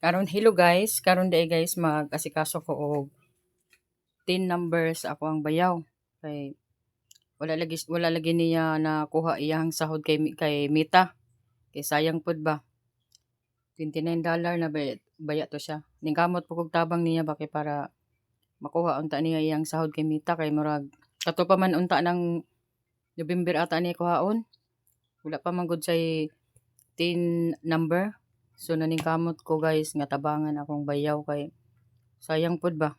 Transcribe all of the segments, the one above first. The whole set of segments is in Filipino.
Hello guys, karon day guys mag-asikaso ko og 10 numbers ako ang bayaw. Kay wala lagi niya nakuha iyang sahod kay Mita. Kay sayang pud ba. $29 na baya to siya. Ningkamot po kog tabang niya ba kay para makuha unta niya iyang sahod kay Mita kay murag kato pa man unta ng November ata niya kuhaon. Wala pa man gud say 10 number. So naningkamot ko guys nga tabangan akong bayaw kay sayang pud ba.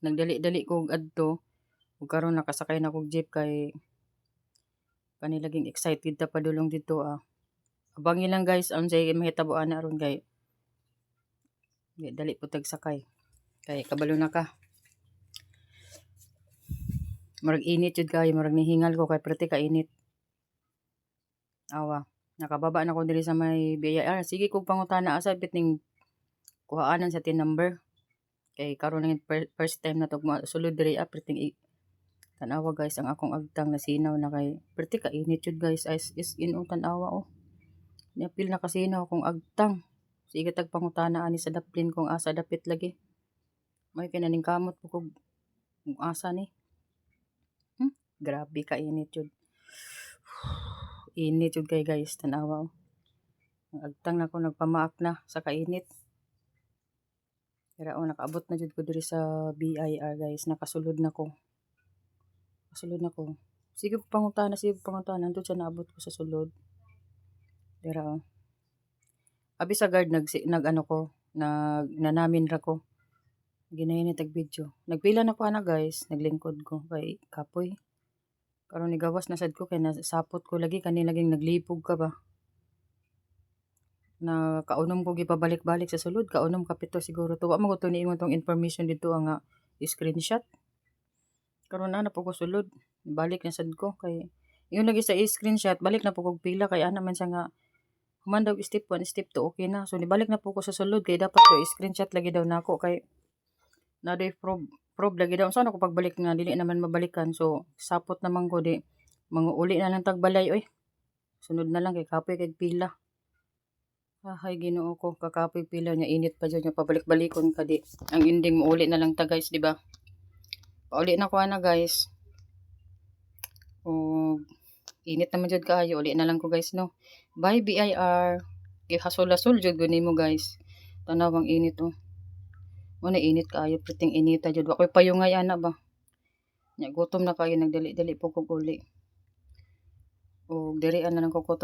Nagdali-dali ko adto ug karon nakasakay na kog jeep kay kanilaging excited ta padulong dito ah. Abangi lang guys unsay mahitabuan na ron kay dali pud tag sakay. Kay kabalo na ka. Murag init jud kayo, murag nihingal ko kay prete ka init. Awa, nakababa na ko diri sa may BIR. Sige kog pangutana asa bit ning kuhaanan sa tin number. Kay karon lang first time na to sulod diri preting tanawa guys ang akong agtang nasinaw na kay perti ka init jud guys is in tanawa oh. Niapil na kasinaw akong agtang. Sige tag pangutana ani sa daplin kung asa dapit lagi. May kinaning kamot po kung asa ni. Grabe ka init jud. Init jud kay guys tanawa oh. Ang agtang na ko nagpamaak na sa kainit. Pero nakaabot na jud ko diri sa BIR guys, nakasulod na ko. Kasulod na ko. Sige pangutana nandun siya naabot ko sa sulod. Pero abi sa guard nag ko, nanamin ra ko. Ginayon ni tag video. Nagpila na ko ana guys, naglingkod ko kay kapoy. Karon ni gawas na sad ko kay nasapot ko lagi kanilaging naglipog ka ba. Na kaunom ko gipabalik-balik sa sulod, kaunom kapito siguro to. Wa mo ko to niingon tong information dito nga screenshot. Karon na po ko sulod, balik na sad ko kay yun lagi sa screenshot, balik na po ko pila kay ana man siya nga human daw step 1, step 2 okay na. So nibalik na po ko sa sulod kay dapat to screenshot lagi daw nako kay na day probe lagi daw. Saan ako pagbalik nga dili naman mabalikan. So sapot naman ko di manguuli na lang tagbalay oy. Sunod na lang kay kapoy kay pila. Ay Ginoo ko kakapoy pila nya init pa jud nya pabalik-balikon ka di. Ang ending mo uli na lang ta guys, di ba? Pauli na ko ana guys. O init naman jud kaayo, uli na lang ko guys no. Bye BIR. Gihasol-hasol jud guni mo guys. Tanawang init oh. Mo init kaayo priting inita jud. Wa koy payungay ana ba. Nya gutom na kayo nagdali-dali po kog uli. O diri ana nang ko